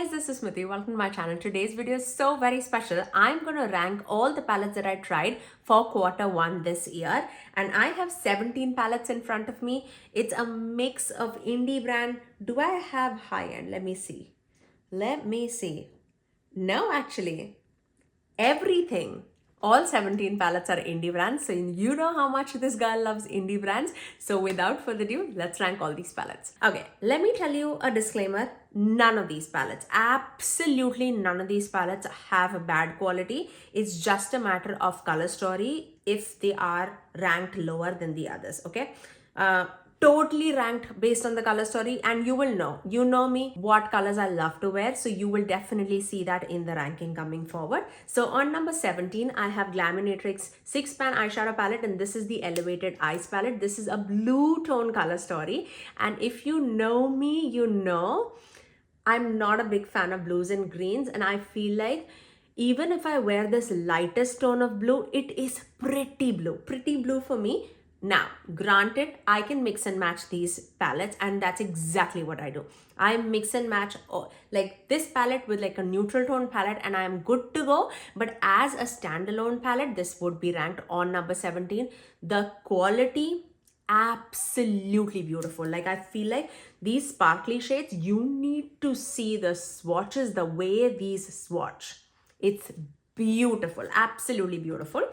guys, this is Smithy. Welcome to my channel. Today's video is so very special. I'm going to rank all the palettes that I tried for quarter 1 this year. And I have 17 palettes in front of me. It's a mix of indie brand. Do I have high-end? Let me see. No, actually. Everything. All 17 palettes are indie brands, so you know how much this girl loves indie brands. So without further ado, let's rank all these palettes. Okay, let me tell you a disclaimer. None of these palettes, absolutely none of these palettes have a bad quality. It's just a matter of color story if they are ranked lower than the others, okay? Totally ranked based on the color story, and you know me, what colors I love to wear, so you will definitely see that in the ranking coming forward. So on number 17, I have Glaminatrix 6-pan eyeshadow palette, and this is the Elevated Eyes palette. This is a blue tone color story, and if you know me, you know I'm not a big fan of blues and greens, and I feel like even if I wear this lightest tone of blue, it is pretty blue for me. Now, granted, I can mix and match these palettes, and that's exactly what I do. I mix and match like this palette with like a neutral tone palette, and I am good to go. But as a standalone palette, this would be ranked on number 17. The quality, absolutely beautiful. Like, I feel like these sparkly shades, you need to see the swatches, the way these swatch. It's beautiful, absolutely beautiful.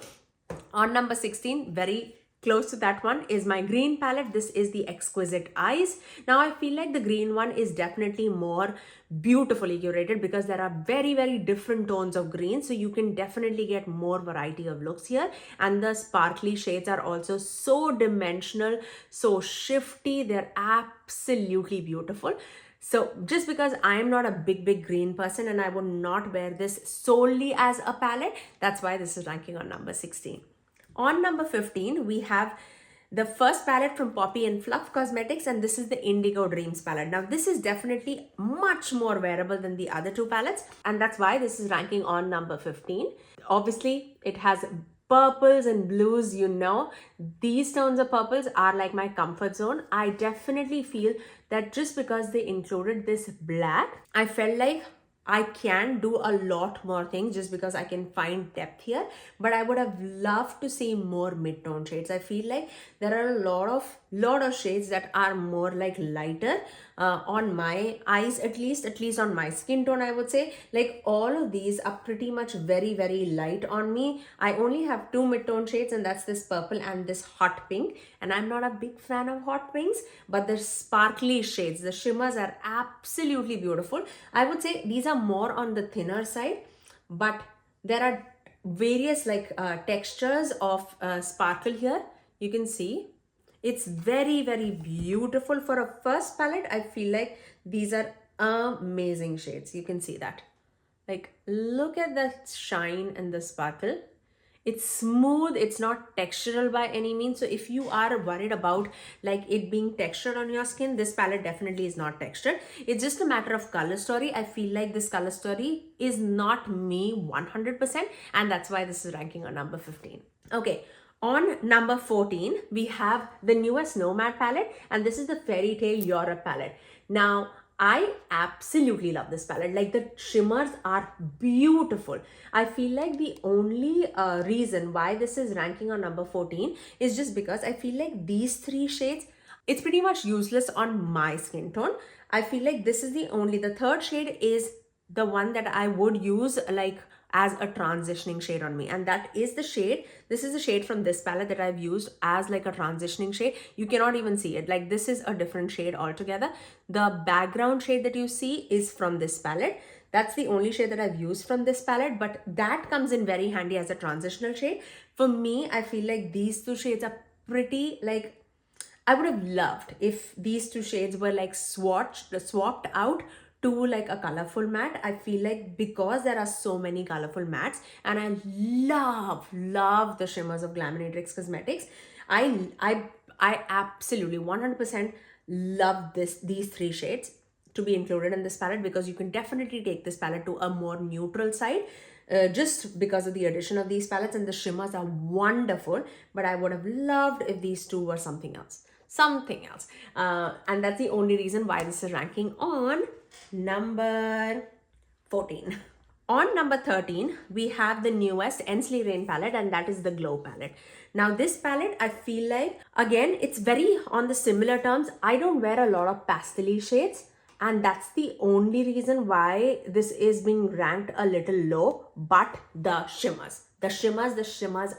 On number 16, very close to that one, is my green palette. This is the Exquisite Eyes. Now, I feel like the green one is definitely more beautifully curated because there are very different tones of green, so you can definitely get more variety of looks here. And the sparkly shades are also so dimensional, so shifty. They're absolutely beautiful. So just because I am not a big green person and I would not wear this solely as a palette, that's why this is ranking on number 16. On number 15, we have the first palette from Poppy and Fluff Cosmetics, and this is the Indigo Dreams palette. Now, this is definitely much more wearable than the other two palettes, and that's why this is ranking on number 15. Obviously, it has purples and blues, you know. These tones of purples are like my comfort zone. I definitely feel that just because they included this black, I felt like I can do a lot more things just because I can find depth here, but I would have loved to see more mid-tone shades. I feel like there are a lot of shades that are more like lighter on my eyes, at least on my skin tone, I would say. Like, all of these are pretty much very light on me. I only have 2 mid-tone shades, and that's this purple and this hot pink, and I'm not a big fan of hot pinks, but the sparkly shades, the shimmers, are absolutely beautiful. I would say these are more on the thinner side, but there are various like textures of sparkle here. You can see it's very beautiful. For a first palette, I feel like these are amazing shades. You can see that. Like, look at the shine and the sparkle. It's smooth, it's not textural by any means. So if you are worried about like it being textured on your skin, this palette definitely is not textured. It's just a matter of color story. I feel like this color story is not me 100%, and that's why this is ranking on number 15. Okay. On number 14, we have the newest Nomad palette, and this is the Fairy Tale Europe palette. Now, I absolutely love this palette. Like, the shimmers are beautiful. I feel like the only reason why this is ranking on number 14 is just because I feel like these 3 shades, it's pretty much useless on my skin tone. I feel like this is the third shade is the one that I would use like as a transitioning shade on me, and that is the shade. This is the shade from this palette that I've used as like a transitioning shade. You cannot even see it. Like, this is a different shade altogether. The background shade that you see is from this palette. That's the only shade that I've used from this palette, but that comes in very handy as a transitional shade. For me, I feel like these 2 shades are pretty, like, I would have loved if these 2 shades were like swapped out to like a colorful matte. I feel like because there are so many colorful mattes, and I love the shimmers of Glaminatrix Cosmetics, I absolutely 100% love these 3 shades to be included in this palette, because you can definitely take this palette to a more neutral side just because of the addition of these palettes, and the shimmers are wonderful. But I would have loved if these 2 were something else. And that's the only reason why this is ranking on number 14. On number 13, we have the newest Ensley Rain palette, and that is the Glow palette. Now this palette, I feel like, again, it's very on the similar terms. I don't wear a lot of pastel shades, and that's the only reason why this is being ranked a little low. But the shimmers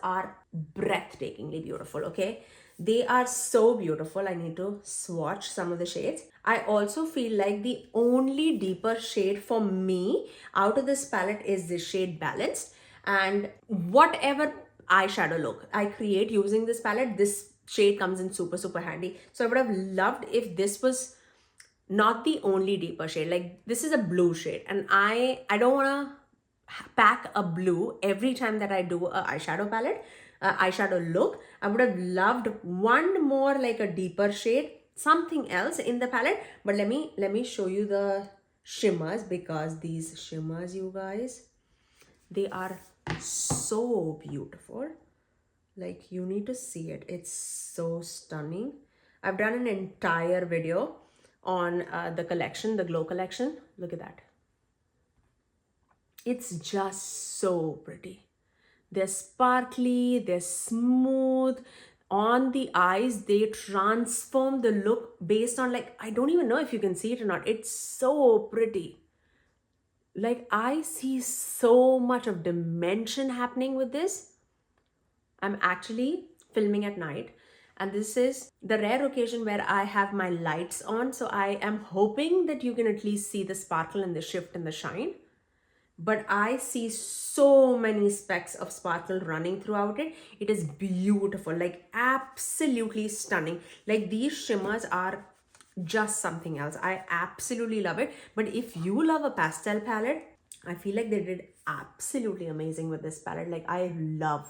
are breathtakingly beautiful, okay? They are so beautiful. I need to swatch some of the shades. I also feel like the only deeper shade for me out of this palette is this shade Balanced. And whatever eyeshadow look I create using this palette, this shade comes in super, super handy. So I would have loved if this was not the only deeper shade. Like, this is a blue shade, and I don't want to pack a blue every time that I do a eyeshadow palette, eyeshadow look. I would have loved one more, like a deeper shade, something else in the palette. But let me show you the shimmers, because these shimmers, you guys, they are so beautiful. Like, you need to see it. It's so stunning. I've done an entire video on the collection, the Glow collection. Look at that. It's just so pretty. They're sparkly, they're smooth. On the eyes, they transform the look based on, like, I don't even know if you can see it or not. It's so pretty. Like, I see so much of dimension happening with this. I'm actually filming at night, and this is the rare occasion where I have my lights on. So I am hoping that you can at least see the sparkle and the shift and the shine. But I see so many specks of sparkle running throughout it. It is beautiful, like absolutely stunning. Like, these shimmers are just something else. I absolutely love it. But if you love a pastel palette, I feel like they did absolutely amazing with this palette. Like, I love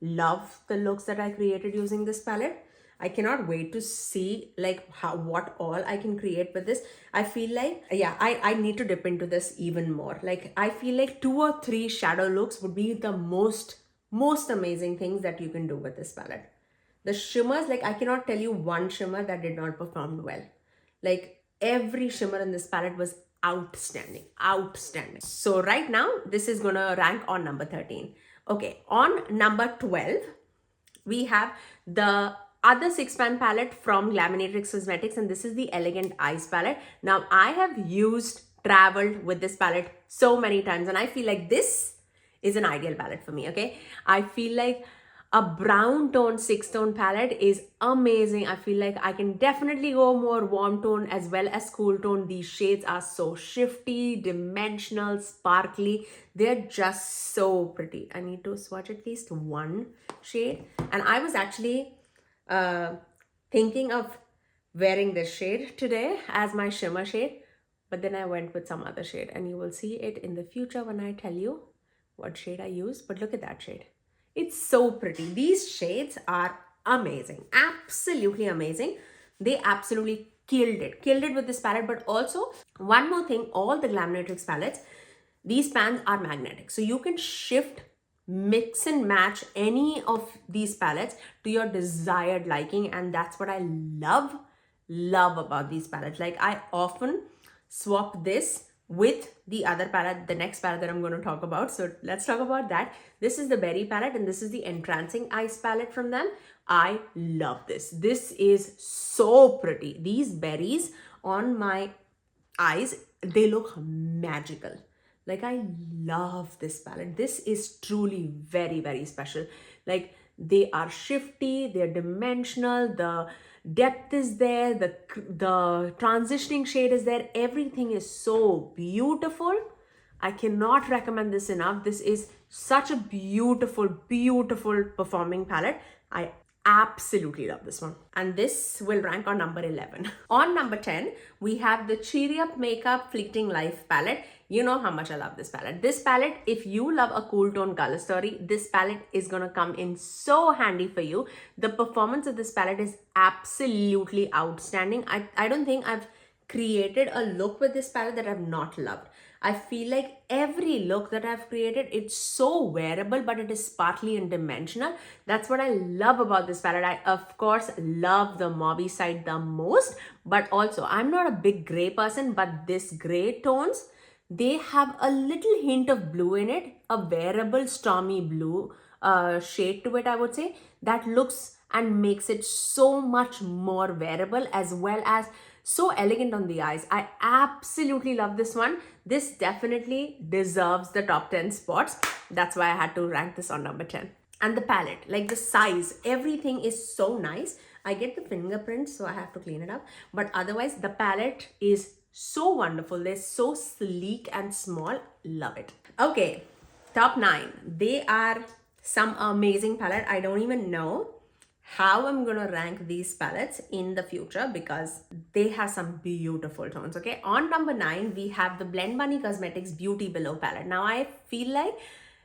the looks that I created using this palette. I cannot wait to see like what all I can create with this. I feel like, yeah, I need to dip into this even more. Like, I feel like 2 or 3 shadow looks would be the most amazing things that you can do with this palette. The shimmers, like, I cannot tell you one shimmer that did not perform well. Like, every shimmer in this palette was outstanding. So right now, this is gonna rank on number 13. Okay, on number 12, we have the other 6-pan palette from Glaminatrix Cosmetics, and this is the Elegant Eyes palette. Now, I have traveled with this palette so many times, and I feel like this is an ideal palette for me, okay? I feel like a brown tone 6-tone palette is amazing. I feel like I can definitely go more warm tone as well as cool tone. These shades are so shifty, dimensional, sparkly. They're just so pretty. I need to swatch at least one shade. And I was actually thinking of wearing this shade today as my shimmer shade, but then I went with some other shade, and you will see it in the future when I tell you what shade I use. But look at that shade. It's so pretty. These shades are amazing, absolutely amazing. They absolutely killed it with this palette. But also, one more thing, all the Glaminatrix palettes, these pans are magnetic, so you can shift, mix and match any of these palettes to your desired liking, and that's what I love about these palettes. Like, I often swap this with the other palette, the next palette that I'm going to talk about. So let's talk about that. This is the Berry palette, and this is the Entrancing Eyes palette from them. I love this. This is so pretty. These berries on my eyes, they look magical. Like, I love this palette. This is truly very, very special. Like, they are shifty, they're dimensional, the depth is there, the transitioning shade is there. Everything is so beautiful. I cannot recommend this enough. This is such a beautiful performing palette. I absolutely love this one, and this will rank on number 11. On number 10, we have the Cheery Up Makeup Fleeting Life palette. You know how much I love this palette. This palette, if you love a cool tone color story, this palette is gonna come in so handy for you. The performance of this palette is absolutely outstanding. I don't think I've created a look with this palette that I've not loved. I feel like every look that I've created, it's so wearable, but it is sparkly and dimensional. That's what I love about this palette. I, of course, love the mauvey side the most, but also I'm not a big gray person, but this gray tones, They have a little hint of blue in it, a wearable stormy blue shade to it, I would say, that looks and makes it so much more wearable as well as so elegant on the eyes. I absolutely love this one. This definitely deserves the top 10 spots. That's why I had to rank this on number 10. And the palette, like the size, everything is so nice. I get the fingerprints, so I have to clean it up. But otherwise, the palette is so wonderful. They're so sleek and small. Love it. Okay, top 9. They are some amazing palette. I don't even know how I'm gonna rank these palettes in the future because they have some beautiful tones. Okay, on number 9 we have the Blend Bunny Cosmetics Beauty Below palette. Now I feel like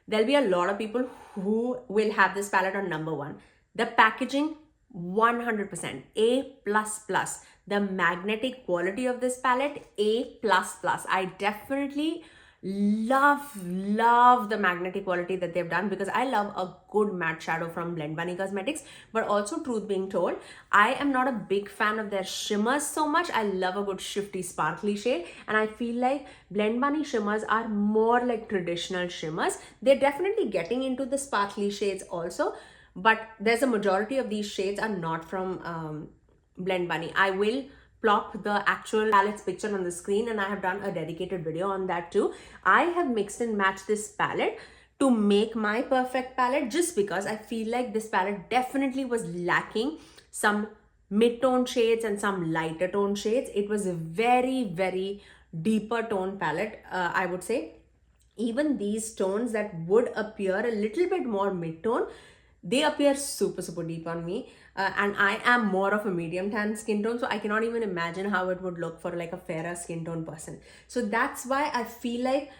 there'll be a lot of people who will have this palette on number 1. The packaging, 100% A++. The magnetic quality of this palette, A++. I definitely love the magnetic quality that they've done because I love a good matte shadow from Blend Bunny Cosmetics. But also, truth being told, I am not a big fan of their shimmers so much. I love a good shifty sparkly shade, and I feel like Blend Bunny shimmers are more like traditional shimmers. They're definitely getting into the sparkly shades also, but there's a majority of these shades are not from Blend Bunny. I will plop the actual palette's picture on the screen, and I have done a dedicated video on that too. I have mixed and matched this palette to make my perfect palette just because I feel like this palette definitely was lacking some mid-tone shades and some lighter tone shades. It was a very deeper tone palette, I would say. Even these tones that would appear a little bit more mid-tone, they appear super deep on me, and I am more of a medium tan skin tone, so I cannot even imagine how it would look for like a fairer skin tone person. So that's why I feel like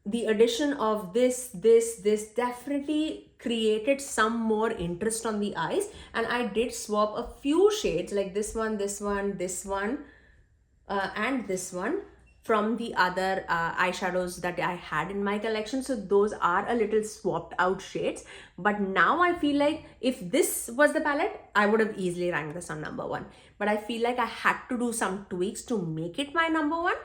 the addition of this definitely created some more interest on the eyes, and I did swap a few shades like this one, and this one from the other eyeshadows that I had in my collection. So those are a little swapped out shades. But now I feel like if this was the palette, I would have easily ranked this on number 1. But I feel like I had to do some tweaks to make it my number 1,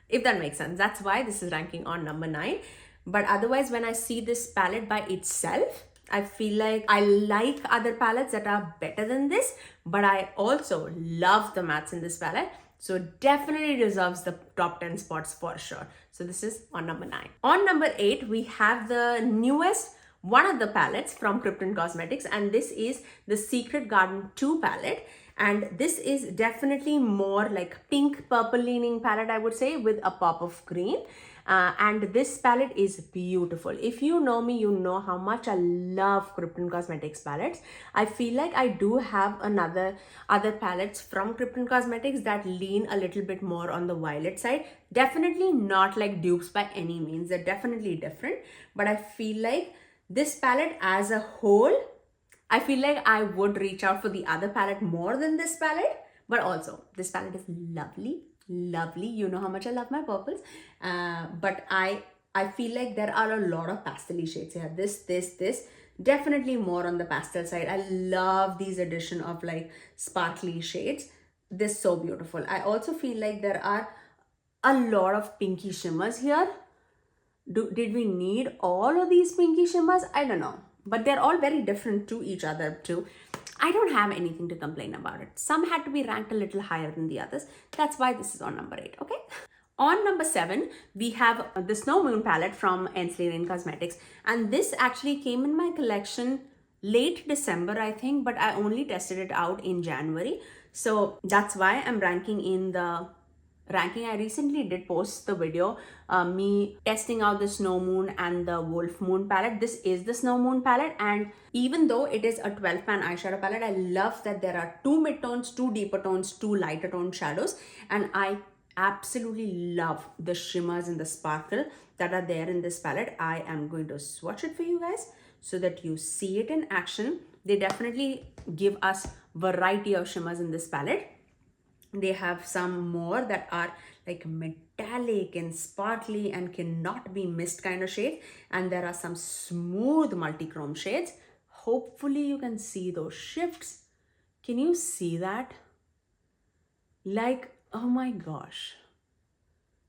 if that makes sense. That's why this is ranking on number 9. But otherwise, when I see this palette by itself, I feel like I like other palettes that are better than this, but I also love the mattes in this palette. So definitely deserves the top 10 spots for sure. So this is on number 9. On number 8, we have the newest one of the palettes from Krypton Cosmetics, and this is the Secret Garden 2 palette. And this is definitely more like pink purple leaning palette, I would say, with a pop of green. And this palette is beautiful. If you know me, you know how much I love Krypton Cosmetics palettes. I feel like I do have other palettes from Krypton Cosmetics that lean a little bit more on the violet side. Definitely not like dupes by any means. They're definitely different. But I feel like this palette as a whole, I feel like I would reach out for the other palette more than this palette. But also, this palette is lovely. You know how much I love my purples, but I feel like there are a lot of pastel shades here. This definitely more on the pastel side. I love these addition of like sparkly shades. This so beautiful. I also feel like there are a lot of pinky shimmers here. Did we need all of these pinky shimmers? I don't know, but they're all very different to each other too. I don't have anything to complain about it. Some had to be ranked a little higher than the others. That's why this is on number 8, okay? On number 7, we have the Snow Moon palette from Ensley Cosmetics. And this actually came in my collection late December, I think, but I only tested it out in January. So that's why I'm ranking in the ranking. I recently did post the video, me testing out the Snow Moon and the Wolf Moon palette. This is the Snow Moon palette, and even though it is a 12-pan eyeshadow palette, I love that there are 2 midtones, 2 deeper tones, 2 lighter tone shadows, and I absolutely love the shimmers and the sparkle that are there in this palette. I am going to swatch it for you guys so that you see it in action. They definitely give us variety of shimmers in this palette. They have some more that are like metallic and sparkly and cannot be missed kind of shades. And there are some smooth multi-chrome shades. Hopefully you can see those shifts. Can you see that? Like, oh my gosh.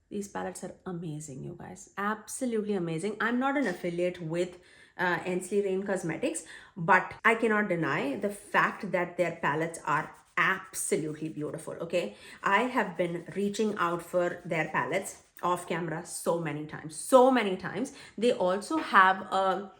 These palettes are amazing, you guys. Absolutely amazing. I'm not an affiliate with Ensley Cosmetics, but I cannot deny the fact that their palettes are absolutely beautiful, okay? I have been reaching out for their palettes off camera so many times, so many times. They also have a,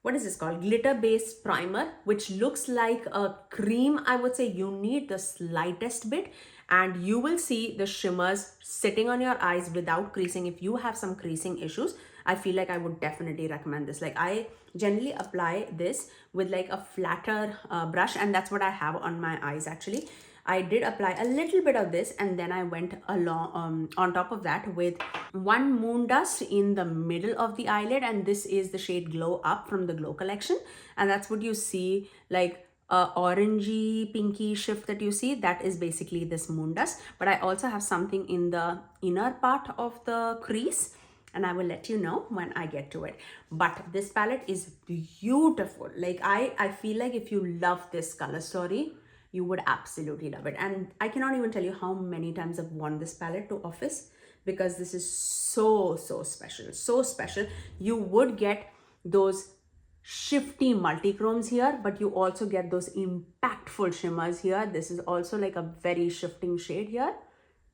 what is this called, glitter based primer, which looks like a cream. I would say you need the slightest bit and you will see the shimmers sitting on your eyes without creasing. If you have some creasing issues, I feel like I would definitely recommend this. Like, I generally apply this with like a flatter brush, and that's what I have on my eyes actually. I did apply a little bit of this, and then I went along on top of that with one moon dust in the middle of the eyelid, and this is the shade Glow Up from the Glow collection, and that's what you see, like orangey pinky shift that you see, that is basically this moon dust. But I also have something in the inner part of the crease, and I will let you know when I get to it. But this palette is beautiful. Like, I feel like if you love this color story, you would absolutely love it. And I cannot even tell you how many times I've worn this palette to office, because this is so special, so special. You would get those shifty multichromes here, but you also get those impactful shimmers here. This is also like a very shifting shade here.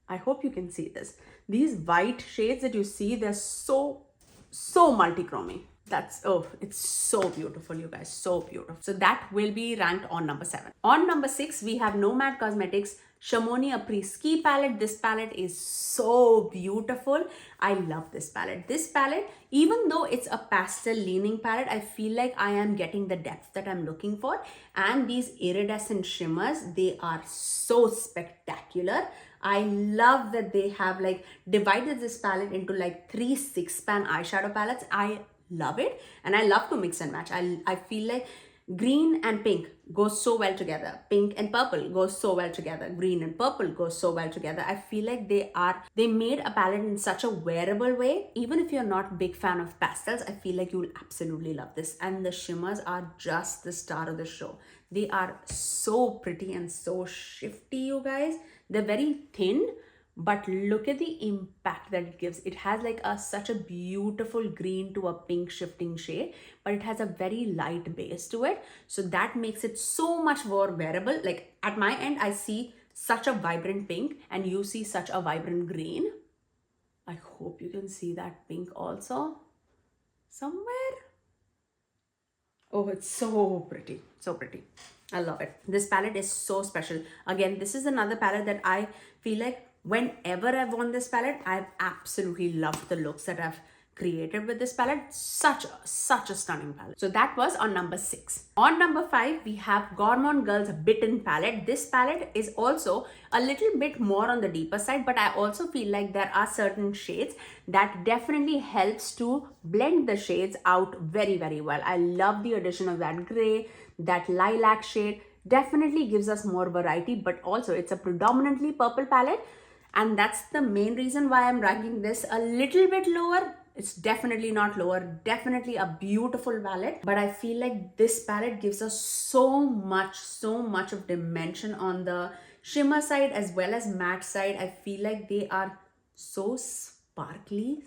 I hope you can see this. These white shades that you see, they're so multichromy. That's, oh, it's so beautiful, you guys, so beautiful. So that will be ranked on number 7. On number 6, we have Nomad Cosmetics Chamonix Apres Ski palette. This palette is so beautiful. I love this palette. This palette, even though it's a pastel leaning palette, I feel like I am getting the depth that I'm looking for. And these iridescent shimmers, they are so spectacular. I love that they have like divided this palette into like 3 6-pan eyeshadow palettes. I love it, and I love to mix and match. I feel like green and pink goes so well together. Pink and purple goes so well together. Green and purple goes so well together. I feel like they made a palette in such a wearable way. Even if you're not a big fan of pastels, I feel like you'll absolutely love this. And the shimmers are just the star of the show. They are so pretty and so shifty, you guys. They're very thin, but look at the impact that it gives. It has like such a beautiful green to a pink shifting shade, but it has a very light base to it. So that makes it so much more wearable. Like, at my end, I see such a vibrant pink and you see such a vibrant green. I hope you can see that pink also somewhere. Oh, it's so pretty, so pretty. I love it. This palette is so special. Again, this is another palette that I feel like whenever I've worn this palette, I've absolutely loved the looks that I've created with this palette. Such a stunning palette. So that was on number 6. On number 5, we have Gourmande Girls Bitten palette. This palette is also a little bit more on the deeper side, but I also feel like there are certain shades that definitely helps to blend the shades out very well. I love the addition of that gray, that lilac shade. Definitely gives us more variety, but also it's a predominantly purple palette, and that's the main reason why I'm ranking this a little bit lower. It's definitely not lower, definitely a beautiful palette, but I feel like this palette gives us so much of dimension on the shimmer side as well as matte side. I feel like they are so sparkly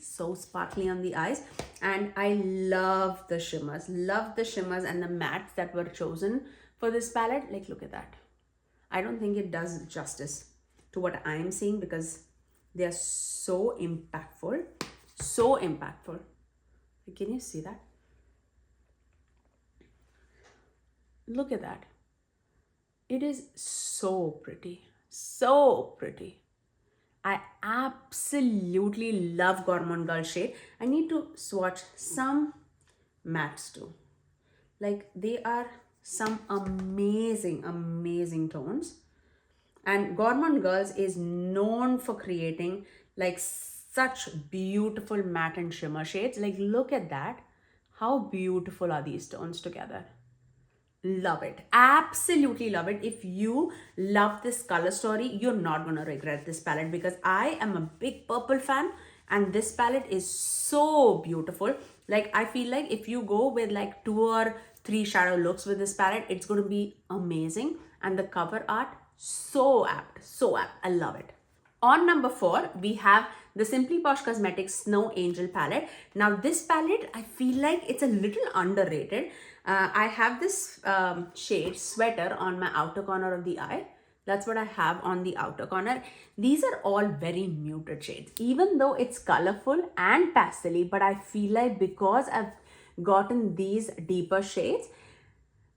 on the eyes, and I love the shimmers and the mattes that were chosen for this palette. Like, look at that. I don't think it does justice to what I'm seeing, because they are so impactful. Can you see that? Look at that. It is so pretty. I absolutely love Gourmande Girl shade. I need to swatch some mattes too. Like, they are some amazing tones. And Gourmande Girls is known for creating like such beautiful matte and shimmer shades. Like, look at that. How beautiful are these tones together? Love it. Absolutely love it. If you love this color story, you're not going to regret this palette, because I am a big purple fan and this palette is so beautiful. Like, I feel like if you go with like 2 or 3 shadow looks with this palette, it's going to be amazing. And the cover art, so apt. I love it. On number 4, we have the Simply Posh Cosmetics Snow Angel palette. Now this palette, I feel like it's a little underrated. I have this shade Sweater on my outer corner of the eye. That's what I have on the outer corner. These are all very muted shades, even though it's colorful and pastel-y, but I feel like because I've gotten these deeper shades,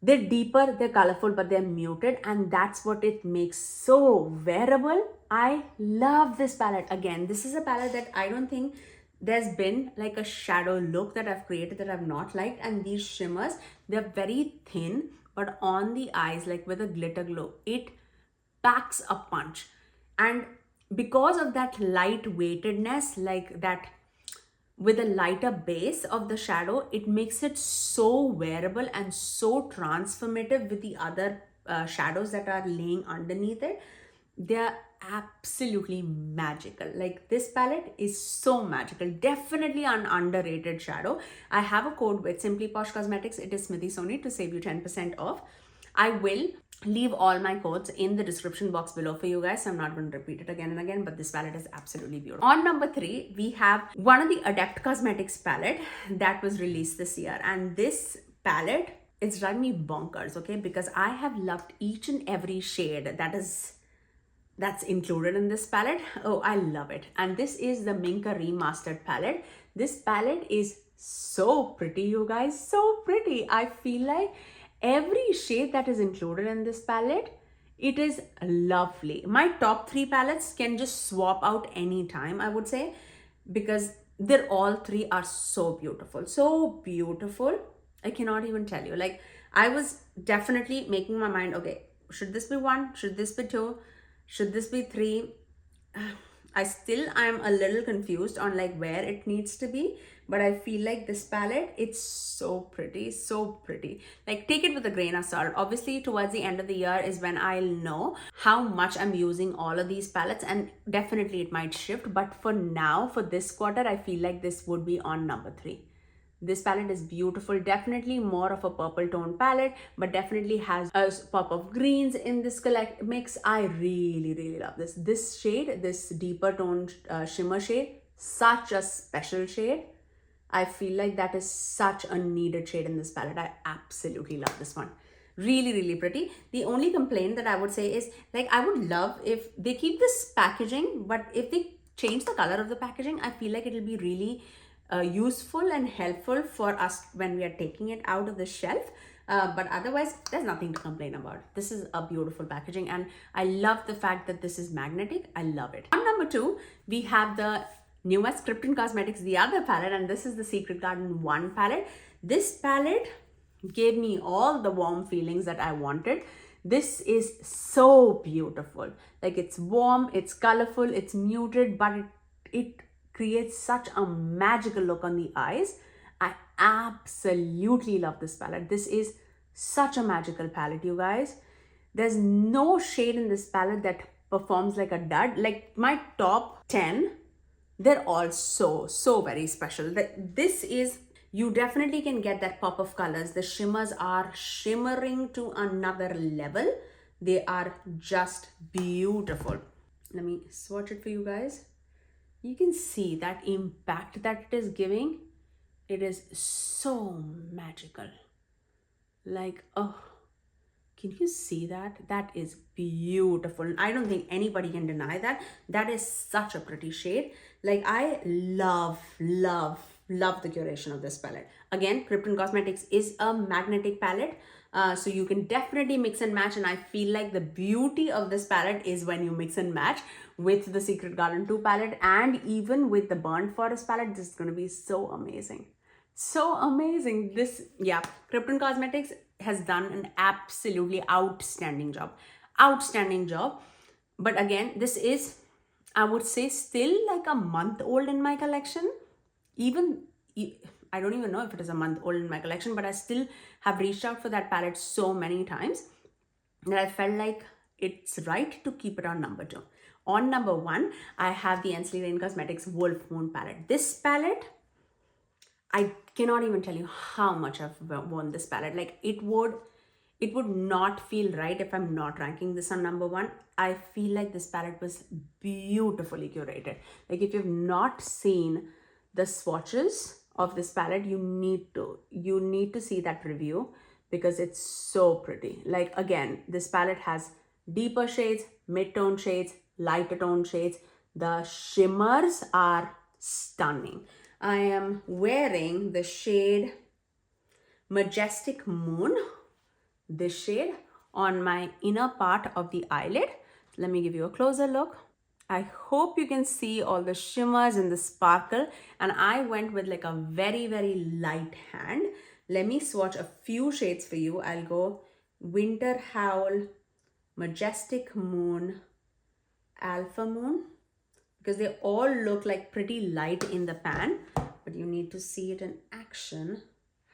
they're deeper, they're colorful, but they're muted, and that's what it makes so wearable. I love this palette. Again, this is a palette that I don't think there's been like a shadow look that I've created that I've not liked. And these shimmers, they're very thin, but on the eyes, like with a glitter glow, it packs a punch. And because of that lightweightedness, like that with a lighter base of the shadow, it makes it so wearable and so transformative with the other shadows that are laying underneath it. They're absolutely magical. Like this palette is so magical. Definitely an underrated shadow. I have a code with Simply Posh Cosmetics. It is Smithy Sony to save you 10% off. I will leave all my codes in the description box below for you guys, so I'm not going to repeat it again and again, but this palette is absolutely beautiful. On number 3, we have one of the Adept Cosmetics palette that was released this year, and this palette, it's driving me bonkers, okay, because I have loved each and every shade that's included in this palette. Oh, I love it. And this is the Minka Remastered palette. This palette is so pretty, you guys, so pretty. I feel like every shade that is included in this palette, it is lovely. My top 3 palettes can just swap out anytime, I would say, because they're all 3 are so beautiful. So beautiful. I cannot even tell you. Like, I was definitely making my mind, okay, should this be 1? Should this be 2? Should this be 3? I'm a little confused on like where it needs to be, but I feel like this palette, it's so pretty, so pretty. Like, take it with a grain of salt. Obviously, towards the end of the year is when I'll know how much I'm using all of these palettes, and definitely it might shift. But for now, for this quarter, I feel like this would be on number 3. This palette is beautiful, definitely more of a purple tone palette, but definitely has a pop of greens in this mix. I really love this. This shade, this deeper toned shimmer shade, such a special shade. I feel like that is such a needed shade in this palette. I absolutely love this one. Really pretty. The only complaint that I would say is, like, I would love if they keep this packaging, but if they change the color of the packaging, I feel like it'll be really useful and helpful for us when we are taking it out of the shelf. But otherwise, there's nothing to complain about. This is a beautiful packaging, and I love the fact that this is magnetic. I love it. On number 2, we have the newest Krypton Cosmetics, the other palette, and this is the Secret Garden 1 palette. This palette gave me all the warm feelings that I wanted. This is so beautiful. Like, it's warm, it's colorful, it's muted, but it creates such a magical look on the eyes. I absolutely love this palette. This is such a magical palette, you guys. There's no shade in this palette that performs like a dud. Like, my top 10, they're all so very special. This is, you definitely can get that pop of colors. The shimmers are shimmering to another level. They are just beautiful. Let me swatch it for you guys. You can see that impact that it is giving. It is so magical. Like, oh, can you see that? That is beautiful. I don't think anybody can deny that. That is such a pretty shade. Like, I love the curation of this palette. Again, Krypton Cosmetics is a magnetic palette. So you can definitely mix and match, and I feel like the beauty of this palette is when you mix and match with the Secret Garden 2 palette and even with the Burnt Forest palette. This is going to be so amazing. So amazing. This, yeah, Krypton Cosmetics has done an absolutely outstanding job. But again, this is, I would say, still like a month old in my collection. I don't even know if it is a month old in my collection, but I still have reached out for that palette so many times that I felt like it's right to keep it on number 2. On number 1, I have the Ensley Cosmetics Wolf Moon palette. This palette, I cannot even tell you how much I've worn this palette. Like, it would not feel right if I'm not ranking this on number one. I feel like this palette was beautifully curated. Like if you've not seen the swatches of this palette, you need to see that review because it's so pretty. Like again, this palette has deeper shades, mid-tone shades, lighter tone shades. The shimmers are stunning. I am wearing the shade Majestic Moon, this shade, on my inner part of the eyelid. Let me give you a closer look. I hope you can see all the shimmers and the sparkle, and I went with like a very, very light hand. Let me swatch a few shades for you. I'll go Winter Howl, Majestic Moon, Alpha Moon, because they all look like pretty light in the pan, but you need to see it in action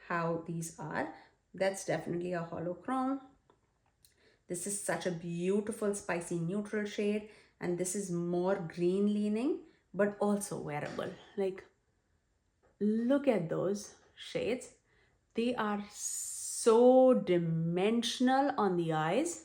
how these are. That's definitely a holochrome. This is such a beautiful spicy neutral shade, and this is more green leaning but also wearable. Like look at those shades. They are so dimensional on the eyes,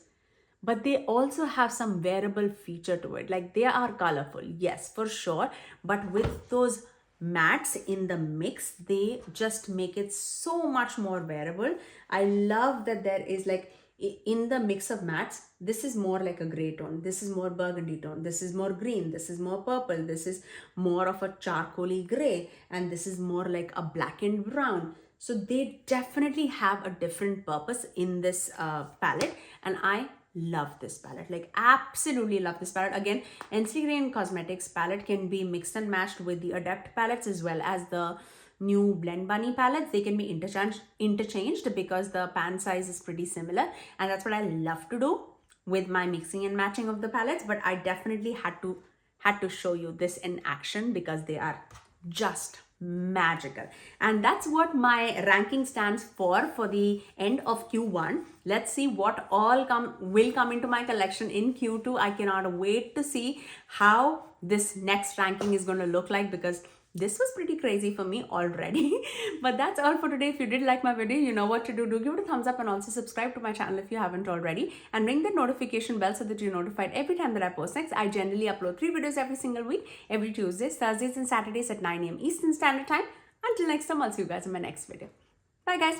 but they also have some wearable feature to it. Like they are colorful, yes, for sure, but with those mattes in the mix, they just make it so much more wearable. I love that there is like in the mix of mattes, this is more like a gray tone, this is more burgundy tone, this is more green, this is more purple, this is more of a charcoaly gray, and this is more like a blackened brown. So they definitely have a different purpose in this palette, and I love this palette. Like absolutely love this palette. Again, Ensley Grain Cosmetics palette can be mixed and matched with the Adept palettes as well as the new Blend Bunny palettes. They can be interchanged because the pan size is pretty similar, and that's what I love to do with my mixing and matching of the palettes. But I definitely had to show you this in action because they are just magical. And that's what my ranking stands for the end of Q1. Let's see what all will come into my collection in Q2. I cannot wait to see how this next ranking is going to look like, because this was pretty crazy for me already. But that's all for today. If you did like my video, you know what to do. Do give it a thumbs up and also subscribe to my channel if you haven't already, and ring the notification bell so that you're notified every time that I post next. I generally upload 3 videos every single week, every Tuesdays, Thursdays and Saturdays at 9 a.m. Eastern Standard Time. Until next time, I'll see you guys in my next video. Bye guys.